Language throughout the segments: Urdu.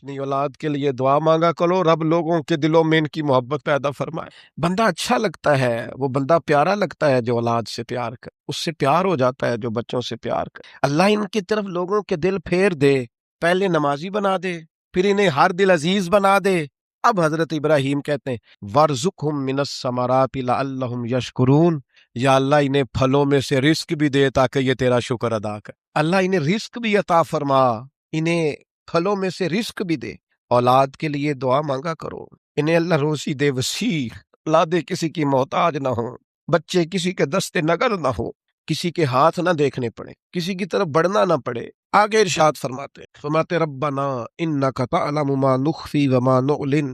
اپنی اولاد کے لیے دعا مانگا کرو، رب لوگوں کے دلوں میں ان کی محبت پیدا فرمائے۔ بندہ اچھا لگتا ہے، وہ بندہ پیارا لگتا ہے جو اولاد سے پیار کر، اس سے پیار ہو جاتا ہے جو بچوں سے پیار کر۔ اللہ ان کی طرف لوگوں کے دل پھیر دے، پہلے نمازی بنا دے، پھر انہیں ہر دل عزیز بنا دے۔ اب حضرت ابراہیم کہتے ہیں وَارْزُقْهُم مِّنَ الثَّمَرَاتِ لَعَلَّهُمْ يَشْكُرُونَ، یا اللہ انہیں پھلوں میں سے رزق بھی دے تاکہ یہ تیرا شکر ادا کر۔ اللہ انہیں رزق بھی عطا فرما، انہیں پھلوں میں سے رزق بھی دے۔ اولاد کے لیے دعا مانگا کرو، انہیں اللہ روزی دے وسیع، اولادیں کسی کی محتاج نہ ہوں، بچے کسی کے دست نگر نہ ہو، کسی کے ہاتھ نہ دیکھنے پڑے، کسی کی طرف بڑھنا نہ پڑے۔ آگے ارشاد فرماتے ربنا انک تعلم ما نخفی وما نعلن۔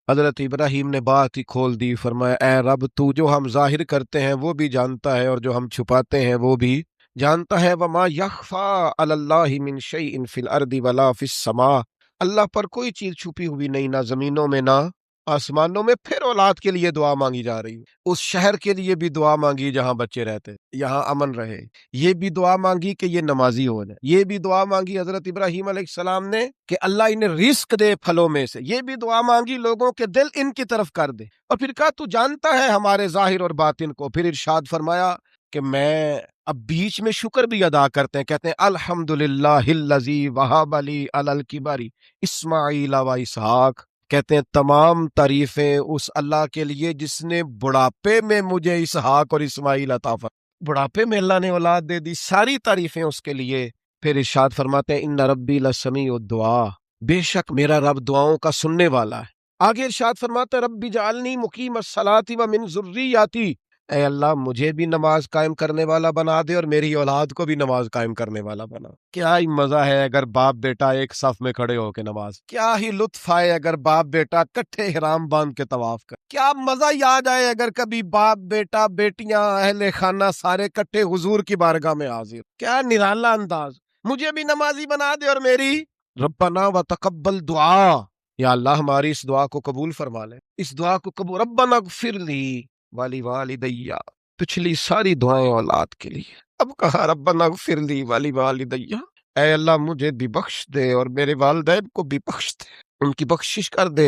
حضرت ابراہیم نے بات ہی کھول دی، فرمایا اے رب تو جو ہم ظاہر کرتے ہیں وہ بھی جانتا ہے، اور جو ہم چھپاتے ہیں وہ بھی جانتا ہے۔ وما یخفی علی اللہ من شیء فی الارض ولا فی السماء، اللہ پر کوئی چیز چھپی ہوئی نہیں، نہ زمینوں میں نہ آسمانوں میں۔ پھر اولاد کے لیے دعا مانگی جا رہی ہے، اس شہر کے لیے بھی دعا مانگی جہاں بچے رہتے، یہاں امن رہے۔ یہ بھی دعا مانگی کہ یہ نمازی ہو جائے، یہ بھی دعا مانگی حضرت ابراہیم علیہ السلام نے کہ اللہ انہیں رزق دے پھلوں میں سے، یہ بھی دعا مانگی لوگوں کے دل ان کی طرف کر دے، اور پھر کہا تو جانتا ہے ہمارے ظاہر اور باطن کو۔ پھر ارشاد فرمایا کہ میں اب بیچ میں شکر بھی ادا کرتے ہیں، کہتے ہیں الحمدللہ الذی وہب لی علی الکبر اسماعیل و اسحاق، کہتے ہیں تمام تعریفیں اس اللہ کے لیے جس نے بڑھاپے میں مجھے اسحاق اور اسماعیل عطا فرمایا، بڑھاپے میں اللہ نے اولاد دے دی، ساری تعریفیں اس کے لیے۔ پھر ارشاد فرماتے ہیں ان ربی لسمیع الدعاء، بے شک میرا رب دعاؤں کا سننے والا ہے۔ آگے ارشاد فرماتے ہیں ربی جعلنی مقیم الصلاۃ ومن ذریتی، اے اللہ مجھے بھی نماز قائم کرنے والا بنا دے اور میری اولاد کو بھی نماز قائم کرنے والا بنا۔ کیا ہی مزہ ہے اگر باپ بیٹا ایک صف میں کھڑے ہو کے نماز، کیا ہی لطف آئے اگر باپ بیٹا کٹھے احرام باندھ کے طواف کر، کیا مزہ یاد آئے اگر کبھی باپ بیٹا بیٹیاں اہل خانہ سارے کٹھے حضور کی بارگاہ میں حاضر، کیا نرالا انداز۔ مجھے بھی نمازی بنا دے اور میری ربنا وتقبل دعا، یا اللہ ہماری اس دعا کو قبول فرما لے، اس دعا کو قبول۔ ربنا اغفر لی والی والدیا، پچھلی ساری دعائیں اولاد کے لیے، اب کہا ربنا اغفر لی والی والدیا، اے اللہ مجھے بھی بخش دے اور میرے والدین کو بھی بخش دے، ان کی بخشش کر دے۔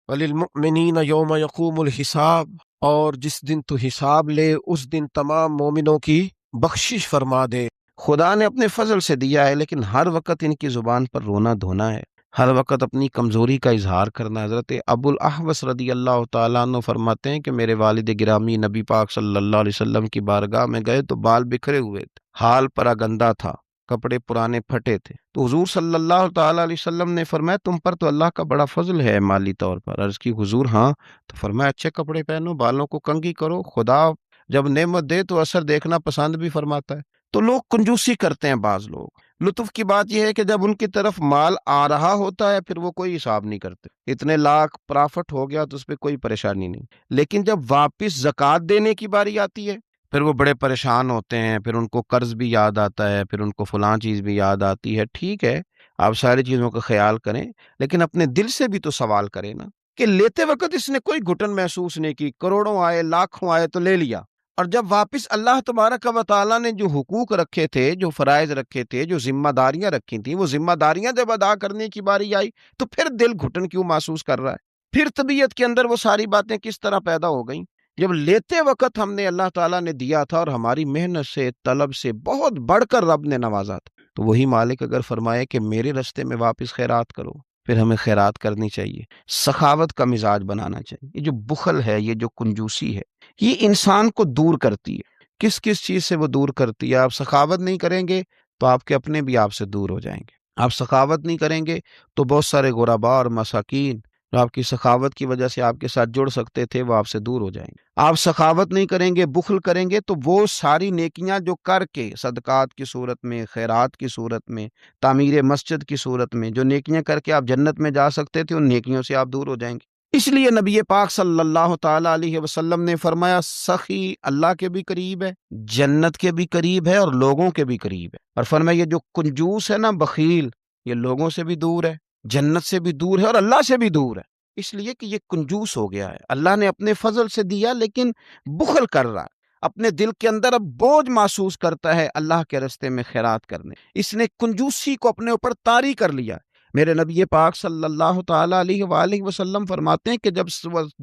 وللمؤمنین یوم یقوم الحساب، اور جس دن تو حساب لے اس دن تمام مومنوں کی بخشش فرما دے۔ خدا نے اپنے فضل سے دیا ہے، لیکن ہر وقت ان کی زبان پر رونا دھونا ہے، ہر وقت اپنی کمزوری کا اظہار کرنا۔ حضرت ابو الاحوص رضی اللہ تعالیٰ عنہ فرماتے ہیں کہ میرے والد گرامی نبی پاک صلی اللہ علیہ وسلم کی بارگاہ میں گئے تو بال بکھرے ہوئے تھے، حال پرا گندا تھا، کپڑے پرانے پھٹے تھے، تو حضور صلی اللہ تعالیٰ علیہ وسلم نے فرمایا تم پر تو اللہ کا بڑا فضل ہے مالی طور پر۔ عرض کی حضور ہاں، تو فرمایا اچھے کپڑے پہنو، بالوں کو کنگھی کرو، خدا جب نعمت دے تو اثر دیکھنا پسند بھی فرماتا ہے۔ تو لوگ کنجوسی کرتے ہیں، بعض لوگ، لطف کی بات یہ ہے کہ جب ان کی طرف مال آ رہا ہوتا ہے پھر وہ کوئی حساب نہیں کرتے، اتنے لاکھ پرافٹ ہو گیا تو اس پہ کوئی پریشانی نہیں، لیکن جب واپس زکوٰۃ دینے کی باری آتی ہے پھر وہ بڑے پریشان ہوتے ہیں، پھر ان کو قرض بھی یاد آتا ہے، پھر ان کو فلاں چیز بھی یاد آتی ہے۔ ٹھیک ہے آپ ساری چیزوں کا خیال کریں، لیکن اپنے دل سے بھی تو سوال کریں نا کہ لیتے وقت اس نے کوئی گھٹن محسوس نہیں کی، کروڑوں آئے لاکھوں آئے تو لے لیا، اور جب واپس اللہ تبارک و تعالیٰ نے جو حقوق رکھے تھے، جو فرائض رکھے تھے، جو ذمہ داریاں رکھی تھیں، وہ ذمہ داریاں جب ادا کرنے کی باری آئی تو پھر دل گھٹن کیوں محسوس کر رہا ہے؟ پھر طبیعت کے اندر وہ ساری باتیں کس طرح پیدا ہو گئیں؟ جب لیتے وقت ہم نے اللہ تعالیٰ نے دیا تھا اور ہماری محنت سے طلب سے بہت بڑھ کر رب نے نوازا تھا، تو وہی مالک اگر فرمائے کہ میرے رستے میں واپس خیرات کرو، پھر ہمیں خیرات کرنی چاہیے، سخاوت کا مزاج بنانا چاہیے۔ یہ جو بخل ہے، یہ جو کنجوسی ہے، یہ انسان کو دور کرتی ہے۔ کس کس چیز سے وہ دور کرتی ہے؟ آپ سخاوت نہیں کریں گے تو آپ کے اپنے بھی آپ سے دور ہو جائیں گے، آپ سخاوت نہیں کریں گے تو بہت سارے غرباء اور مساکین جو آپ کی سخاوت کی وجہ سے آپ کے ساتھ جڑ سکتے تھے وہ آپ سے دور ہو جائیں گے۔ آپ سخاوت نہیں کریں گے، بخل کریں گے، تو وہ ساری نیکیاں جو کر کے صدقات کی صورت میں، خیرات کی صورت میں، تعمیر مسجد کی صورت میں جو نیکیاں کر کے آپ جنت میں جا سکتے تھے، ان نیکیوں سے آپ دور ہو جائیں گے۔ اس لیے نبی پاک صلی اللہ تعالیٰ علیہ وسلم نے فرمایا سخی اللہ کے بھی قریب ہے، جنت کے بھی قریب ہے، اور لوگوں کے بھی قریب ہے۔ اور فرمایا یہ جو کنجوس ہے نا، بخیل، یہ لوگوں سے بھی دور ہے، جنت سے بھی دور ہے، اور اللہ سے بھی دور ہے، اس لیے کہ یہ کنجوس ہو گیا ہے۔ اللہ نے اپنے فضل سے دیا لیکن بخل کر رہا ہے، اپنے دل کے اندر اب بوجھ محسوس کرتا ہے اللہ کے راستے میں خیرات کرنے، اس نے کنجوسی کو اپنے اوپر طاری کر لیا۔ میرے نبی پاک صلی اللہ تعالیٰ علیہ وآلہ وسلم فرماتے ہیں کہ جب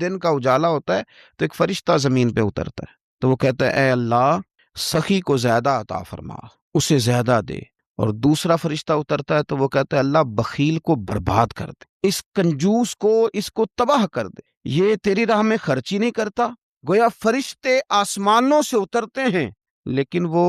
دن کا اجالا ہوتا ہے تو ایک فرشتہ زمین پہ اترتا ہے، تو وہ کہتا ہے اے اللہ سخی کو زیادہ عطا فرما، اسے زیادہ دے۔ اور دوسرا فرشتہ اترتا ہے تو وہ کہتا ہے اللہ بخیل کو برباد کر دے، اس کنجوس کو، اس کو تباہ کر دے، یہ تیری راہ میں خرچ ہی نہیں کرتا۔ گویا فرشتے آسمانوں سے اترتے ہیں لیکن وہ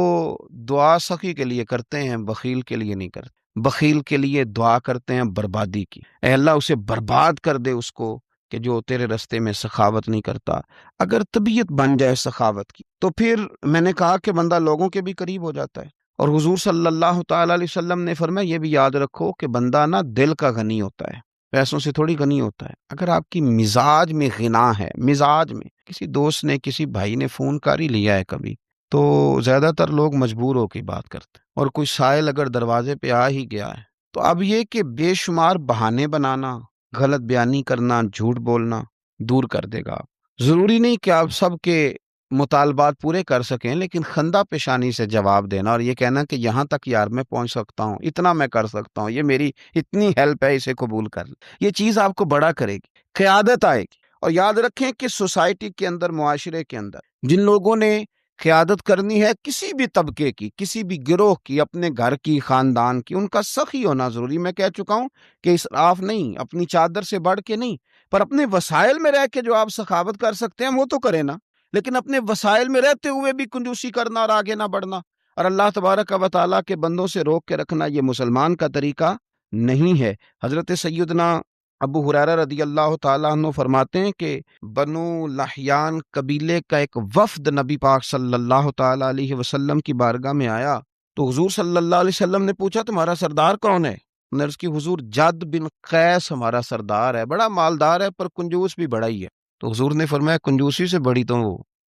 دعا سخی کے لیے کرتے ہیں، بخیل کے لیے نہیں کرتے۔ بخیل کے لیے دعا کرتے ہیں بربادی کی، اے اللہ اسے برباد کر دے، اس کو کہ جو تیرے رستے میں سخاوت نہیں کرتا۔ اگر طبیعت بن جائے سخاوت کی تو پھر میں نے کہا کہ بندہ لوگوں کے بھی قریب ہو جاتا ہے۔ اور حضور صلی اللہ تعالیٰ علیہ وسلم نے فرمایا یہ بھی یاد رکھو کہ بندہ نا دل کا غنی ہوتا ہے، پیسوں سے تھوڑی غنی ہوتا ہے۔ اگر آپ کی مزاج میں غنا ہے، مزاج میں، کسی دوست نے، کسی بھائی نے فون کر ہی لیا ہے کبھی، تو زیادہ تر لوگ مجبور ہو کے بات کرتے ہیں، اور کوئی سائل اگر دروازے پہ آ ہی گیا ہے تو اب یہ کہ بے شمار بہانے بنانا، غلط بیانی کرنا، جھوٹ بولنا دور کر دے گا۔ ضروری نہیں کہ آپ سب کے مطالبات پورے کر سکیں، لیکن خندہ پیشانی سے جواب دینا اور یہ کہنا کہ یہاں تک یار میں پہنچ سکتا ہوں، اتنا میں کر سکتا ہوں، یہ میری اتنی ہیلپ ہے، اسے قبول کر لیں، یہ چیز آپ کو بڑا کرے گی، قیادت آئے گی۔ اور یاد رکھیں کہ سوسائٹی کے اندر، معاشرے کے اندر جن لوگوں نے قیادت کرنی ہے کسی بھی طبقے کی، کسی بھی گروہ کی، اپنے گھر کی، خاندان کی، ان کا سخی ہونا ضروری۔ میں کہہ چکا ہوں کہ اسراف نہیں، اپنی چادر سے بڑھ کے نہیں، پر اپنے وسائل میں رہ کے جو آپ سخاوت کر سکتے ہیں وہ تو کریں نا، لیکن اپنے وسائل میں رہتے ہوئے بھی کنجوسی کرنا اور آگے نہ بڑھنا اور اللہ تبارک و تعالیٰ کے بندوں سے روک کے رکھنا، یہ مسلمان کا طریقہ نہیں ہے۔ حضرت سیدنا ابو ہریرہ رضی اللہ تعالیٰ عنہ فرماتے ہیں کہ بنو لحیان قبیلے کا ایک وفد نبی پاک صلی اللہ تعالیٰ علیہ وسلم کی بارگاہ میں آیا، تو حضور صلی اللہ علیہ وسلم نے پوچھا تمہارا سردار کون ہے؟ نرس کی حضور جد بن قیس ہمارا سردار ہے، بڑا مالدار ہے پر کنجوس بھی بڑا ہی ہے۔ تو حضور نے فرمایا کنجوسی سے بڑی تو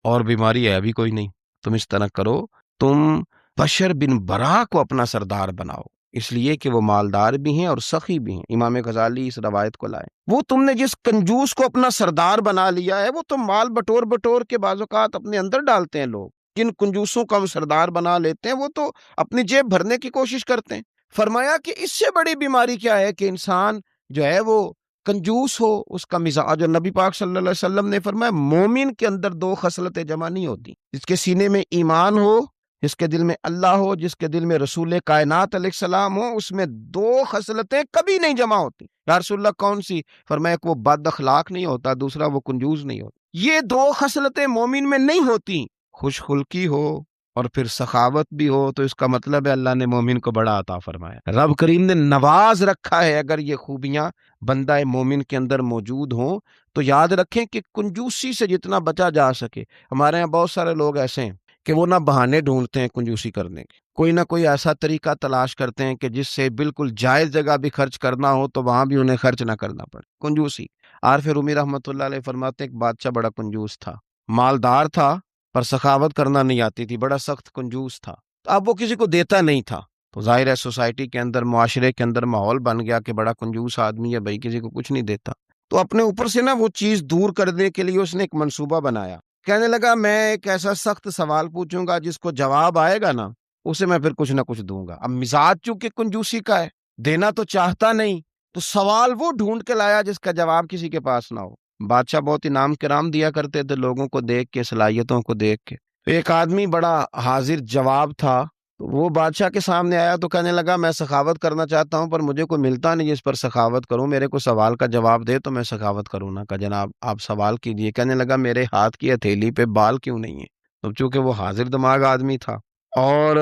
اور بیماری ہے ابھی کوئی نہیں، تم اس طرح کرو، تم بشر بن برا کو اپنا سردار بناؤ، اس لیے کہ وہ مالدار بھی ہیں اور سخی بھی ہیں۔ امام غزالی اس روایت کو لائے، وہ تم نے جس کنجوس کو اپنا سردار بنا لیا ہے وہ تو مال بٹور بٹور کے بعض اوقات اپنے اندر ڈالتے ہیں لوگ، جن کنجوسوں کا وہ سردار بنا لیتے ہیں وہ تو اپنی جیب بھرنے کی کوشش کرتے ہیں۔ فرمایا کہ اس سے بڑی بیماری کیا ہے کہ انسان جو ہے وہ کنجوس ہو، اس کا مزاج، اور نبی پاک صلی اللہ علیہ وسلم نے فرمایا مومن کے اندر دو خصلتیں جمع نہیں ہوتی، جس کے سینے میں ایمان ہو، جس کے دل میں اللہ ہو، جس کے دل میں رسول کائنات علیہ السلام ہو، اس میں دو خصلتیں کبھی نہیں جمع ہوتی۔ یا رسول اللہ کون سی؟ فرمایا کہ وہ بد اخلاق نہیں ہوتا، دوسرا وہ کنجوس نہیں ہوتا۔ یہ دو خصلتیں مومن میں نہیں ہوتی، خوش خلقی ہو اور پھر سخاوت بھی ہو، تو اس کا مطلب ہے اللہ نے مومن کو بڑا عطا فرمایا، رب کریم نے نواز رکھا ہے۔ اگر یہ خوبیاں بندہ مومن کے اندر موجود ہوں تو یاد رکھیں کہ کنجوسی سے جتنا بچا جا سکے۔ ہمارے یہاں بہت سارے لوگ ایسے ہیں کہ وہ نہ بہانے ڈھونڈتے ہیں کنجوسی کرنے کے، کوئی نہ کوئی ایسا طریقہ تلاش کرتے ہیں کہ جس سے بالکل جائز جگہ بھی خرچ کرنا ہو تو وہاں بھی انہیں خرچ نہ کرنا پڑے، کنجوسی۔ عارف رومی رحمۃ اللہ علیہ فرماتے ہیں ایک بادشاہ بڑا کنجوس تھا، مالدار تھا پر سخاوت کرنا نہیں آتی تھی، بڑا سخت کنجوس تھا، تو اب وہ کسی کو دیتا نہیں تھا، تو ظاہر ہے سوسائٹی کے اندر، معاشرے کے اندر ماحول بن گیا کہ بڑا کنجوس آدمی ہے بھائی، کسی کو کچھ نہیں دیتا۔ تو اپنے اوپر سے نا وہ چیز دور کرنے کے لیے اس نے ایک منصوبہ بنایا، کہنے لگا میں ایک ایسا سخت سوال پوچھوں گا جس کو جواب آئے گا نا اسے میں پھر کچھ نہ کچھ دوں گا۔ اب مزاج چونکہ کنجوسی کا ہے، دینا تو چاہتا نہیں، تو سوال وہ ڈھونڈ کے لایا جس کا جواب کسی کے پاس نہ ہو۔ بادشاہ بہت انعام کرام دیا کرتے تھے لوگوں کو دیکھ کے، صلاحیتوں کو دیکھ کے۔ ایک آدمی بڑا حاضر جواب تھا، تو وہ بادشاہ کے سامنے آیا تو کہنے لگا میں سخاوت کرنا چاہتا ہوں پر مجھے کوئی ملتا نہیں جس پر سخاوت کروں، میرے کو سوال کا جواب دے تو میں سخاوت کروں نا۔ کہ جناب آپ سوال کیجئے۔ کہنے لگا میرے ہاتھ کی ہتھیلی پہ بال کیوں نہیں ہے؟ تو چونکہ وہ حاضر دماغ آدمی تھا اور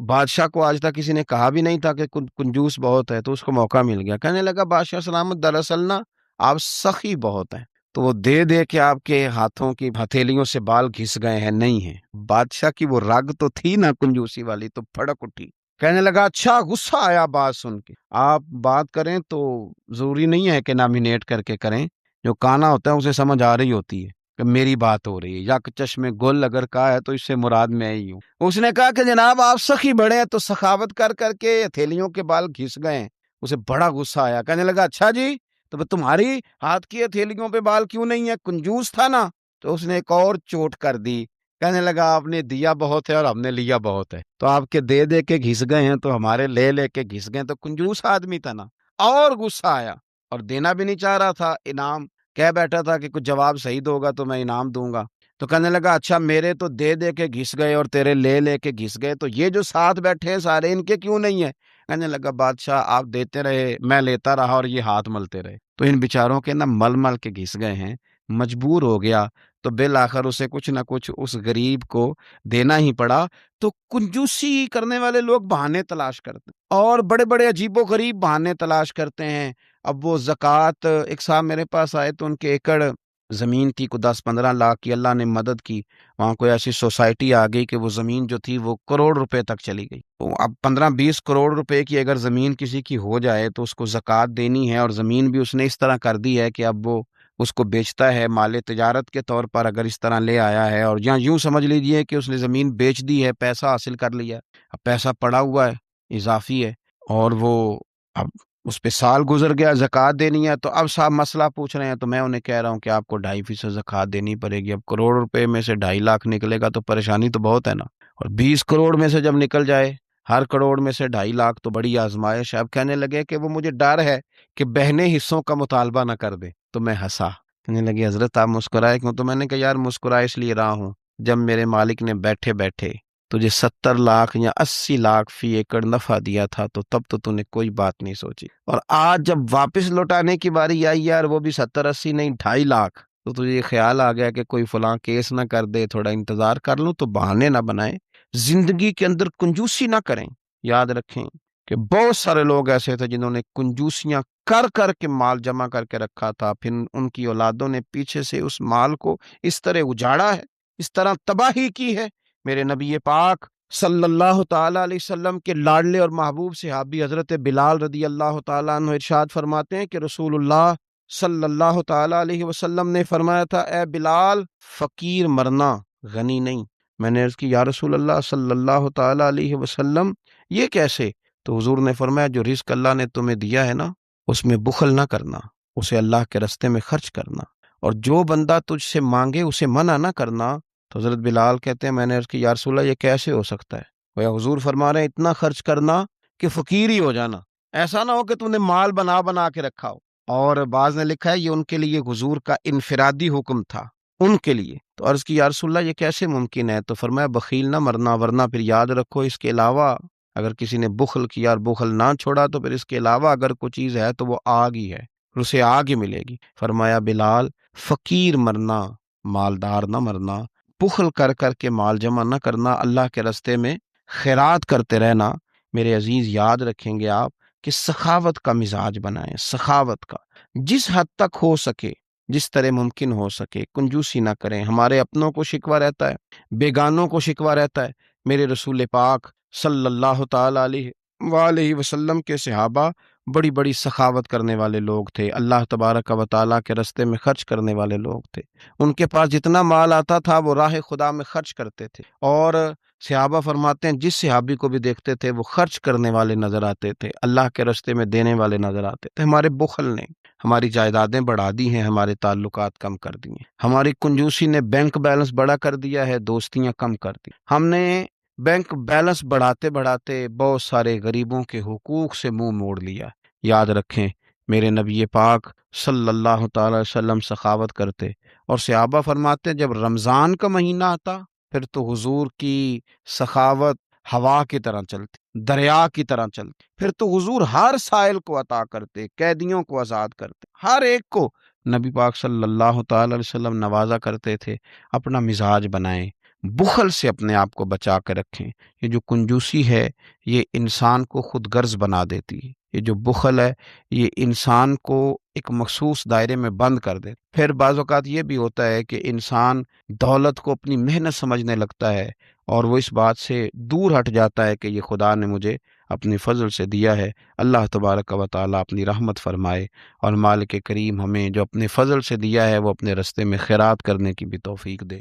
بادشاہ کو آج تک کسی نے کہا بھی نہیں تھا کہ کنجوس بہت ہے، تو اس کو موقع مل گیا۔ کہنے لگا بادشاہ سلامت دراصل نا آپ سخی بہت ہیں، تو وہ دے دے کے آپ کے ہاتھوں کی ہتھیلیوں سے بال گھس گئے ہیں، نہیں ہیں۔ بادشاہ کی وہ رگ تو تھی نا کنجوسی والی، تو پھڑک اٹھی۔ کہنے لگا اچھا، غصہ آیا بات سن کے، آپ بات کریں تو ضروری نہیں ہے کہ نامینیٹ کر کے کریں، جو کانا ہوتا ہے اسے سمجھ آ رہی ہوتی ہے کہ میری بات ہو رہی ہے، یک چشم گل اگر کہا ہے تو اس سے مراد میں ہی ہوں۔ اس نے کہا کہ جناب آپ سخی بڑے ہیں، تو سخاوت کر کر کے ہتھیلیوں کے بال گھس گئے ہیں۔ اسے بڑا غصہ آیا، کہنے لگا اچھا جی، تو تمہاری ہاتھ کی ہتھیلیوں پہ بال کیوں نہیں ہے؟ کنجوس تھا نا۔ تو اس نے ایک اور چوٹ کر دی، کہنے لگا آپ نے دیا بہت ہے اور ہم نے لیا بہت ہے، تو آپ کے دے دے کے گھس گئے ہیں تو ہمارے لے لے کے گھس گئے، تو کنجوس آدمی تھا نا۔ اور غصہ آیا اور دینا بھی نہیں چاہ رہا تھا انعام، کہہ بیٹھا تھا کہ کچھ جواب صحیح ہوگا تو میں انعام دوں گا۔ تو کہنے لگا اچھا میرے تو دے دے کے گھس گئے اور تیرے لے لے کے گھس گئے، تو یہ جو ساتھ بیٹھے ہیں سارے ان کے کیوں نہیں ہے؟ کہنے لگا بادشاہ آپ دیتے رہے، میں لیتا رہا اور یہ ہاتھ ملتے رہے، تو ان بیچاروں کے نا مل مل کے گھس گئے ہیں، مجبور ہو گیا، تو بالآخر اسے کچھ نہ کچھ اس غریب کو دینا ہی پڑا۔ تو کنجوسی کرنے والے لوگ بہانے تلاش کرتے ہیں اور بڑے بڑے عجیب و غریب بہانے تلاش کرتے ہیں۔ اب وہ زکوٰۃ، ایک صاحب میرے پاس آئے تو ان کے ایکڑ زمین تھی، کو 10-15 لاکھ کی، اللہ نے مدد کی، وہاں کوئی ایسی سوسائٹی آ گئی کہ وہ زمین جو تھی وہ کروڑ روپے تک چلی گئی۔ تو اب 15-20 کروڑ روپے کی اگر زمین کسی کی ہو جائے تو اس کو زکوٰۃ دینی ہے، اور زمین بھی اس نے اس طرح کر دی ہے کہ اب وہ اس کو بیچتا ہے مال تجارت کے طور پر، اگر اس طرح لے آیا ہے، اور یا یوں سمجھ لیجئے کہ اس نے زمین بیچ دی ہے، پیسہ حاصل کر لیا، اب پیسہ پڑا ہوا ہے اضافی ہے، اور وہ اب اس پہ سال گزر گیا، زکوٰۃ دینی ہے، تو اب صاحب مسئلہ پوچھ رہے ہیں، تو میں انہیں کہہ رہا ہوں کہ آپ کو 2.5% زکوٰۃ دینی پڑے گی۔ اب کروڑ روپے میں سے 2.5 لاکھ نکلے گا تو پریشانی تو بہت ہے نا، اور 20 کروڑ میں سے جب نکل جائے، ہر کروڑ میں سے 2.5 لاکھ، تو بڑی آزمائش ہے۔ اب کہنے لگے کہ وہ مجھے ڈر ہے کہ بہنے حصوں کا مطالبہ نہ کر دے، تو میں ہنسا، کہنے لگے حضرت آپ مسکرائے کیوں؟ تو میں نے کہا یار مسکرائے اس لیے رہا ہوں، جب میرے مالک نے بیٹھے بیٹھے تجھے 70 لاکھ یا 80 لاکھ فی ایکڑ نفع دیا تھا، تو تب تو نے کوئی بات نہیں سوچی، اور آج جب واپس لوٹانے کی باری آئی یار، وہ بھی 70-80 نہیں 2.5 لاکھ، تو تجھے یہ خیال آ گیا کہ کوئی فلاں کیس نہ کر دے، تھوڑا انتظار کر لوں۔ تو بہانے نہ بنائیں، زندگی کے اندر کنجوسی نہ کریں۔ یاد رکھیں کہ بہت سارے لوگ ایسے تھے جنہوں نے کنجوسیاں کر کر کے مال جمع کر کے رکھا تھا، پھر ان کی اولادوں نے پیچھے سے اس مال کو اس طرح اجاڑا ہے، اس طرح تباہی کی ہے۔ میرے نبی پاک صلی اللہ تعالی علیہ وسلم کے لاڈلے اور محبوب صحابی حضرت بلال رضی اللہ تعالیٰ عنہ ارشاد فرماتے ہیں کہ رسول اللہ صلی اللہ تعالی علیہ وسلم نے فرمایا تھا، اے بلال فقیر مرنا غنی نہیں۔ میں نے عرض کی یا رسول اللہ صلی اللہ تعالی علیہ وسلم یہ کیسے؟ تو حضور نے فرمایا جو رزق اللہ نے تمہیں دیا ہے نا، اس میں بخل نہ کرنا، اسے اللہ کے راستے میں خرچ کرنا، اور جو بندہ تجھ سے مانگے اسے منع نہ کرنا۔ تو حضرت بلال کہتے ہیں میں نے عرض کی یا رسول اللہ یہ کیسے ہو سکتا ہے؟ گویا حضور فرما رہے ہیں اتنا خرچ کرنا کہ فقیر ہی ہو جانا، ایسا نہ ہو کہ تم نے مال بنا بنا کے رکھا ہو۔ اور بعض نے لکھا ہے یہ ان کے لیے حضور کا انفرادی حکم تھا، ان کے لیے۔ تو عرض کی یا رسول اللہ یہ کیسے ممکن ہے؟ تو فرمایا بخیل نہ مرنا، ورنہ پھر یاد رکھو اس کے علاوہ اگر کسی نے بخل کیا اور بخل نہ چھوڑا تو پھر اس کے علاوہ اگر کوئی چیز ہے تو وہ آگ ہی ہے، اسے آگ ہی ملے گی۔ فرمایا بلال فقیر مرنا، مالدار نہ مرنا، بخل کر کر کے مال جمع نہ کرنا، اللہ کے راستے میں خیرات کرتے رہنا۔ میرے عزیز یاد رکھیں گے آپ کہ سخاوت کا مزاج بنائیں، سخاوت کا جس حد تک ہو سکے، جس طرح ممکن ہو سکے، کنجوسی نہ کریں۔ ہمارے اپنوں کو شکوہ رہتا ہے، بیگانوں کو شکوہ رہتا ہے۔ میرے رسول پاک صلی اللہ تعالی علیہ وآلہ وسلم کے صحابہ بڑی بڑی سخاوت کرنے والے لوگ تھے، اللہ تبارک و تعالیٰ کے راستے میں خرچ کرنے والے لوگ تھے۔ ان کے پاس جتنا مال آتا تھا وہ راہ خدا میں خرچ کرتے تھے، اور صحابہ فرماتے ہیں جس صحابی کو بھی دیکھتے تھے وہ خرچ کرنے والے نظر آتے تھے، اللہ کے راستے میں دینے والے نظر آتے تھے۔ ہمارے بخل نے ہماری جائیدادیں بڑھا دی ہیں، ہمارے تعلقات کم کر دی ہیں، ہماری کنجوسی نے بینک بیلنس بڑا کر دیا ہے، دوستیاں کم کر دی۔ ہم نے بینک بیلنس بڑھاتے بڑھاتے بہت سارے غریبوں کے حقوق سے منہ موڑ لیا۔ یاد رکھیں میرے نبی پاک صلی اللہ تعالی وسلم سخاوت کرتے، اور صحابہ فرماتے جب رمضان کا مہینہ آتا پھر تو حضور کی سخاوت ہوا کی طرح چلتی، دریا کی طرح چلتی، پھر تو حضور ہر سائل کو عطا کرتے، قیدیوں کو آزاد کرتے، ہر ایک کو نبی پاک صلی اللہ تعالی علیہ وسلم نوازا کرتے تھے۔ اپنا مزاج بنائیں، بخل سے اپنے آپ کو بچا کے رکھیں۔ یہ جو کنجوسی ہے یہ انسان کو خود غرض بنا دیتی ہے، یہ جو بخل ہے یہ انسان کو ایک مخصوص دائرے میں بند کر دے۔ پھر بعض اوقات یہ بھی ہوتا ہے کہ انسان دولت کو اپنی محنت سمجھنے لگتا ہے، اور وہ اس بات سے دور ہٹ جاتا ہے کہ یہ خدا نے مجھے اپنی فضل سے دیا ہے۔ اللہ تبارک و تعالیٰ اپنی رحمت فرمائے، اور مالک کریم ہمیں جو اپنے فضل سے دیا ہے وہ اپنے راستے میں خیرات کرنے کی بھی توفیق دے۔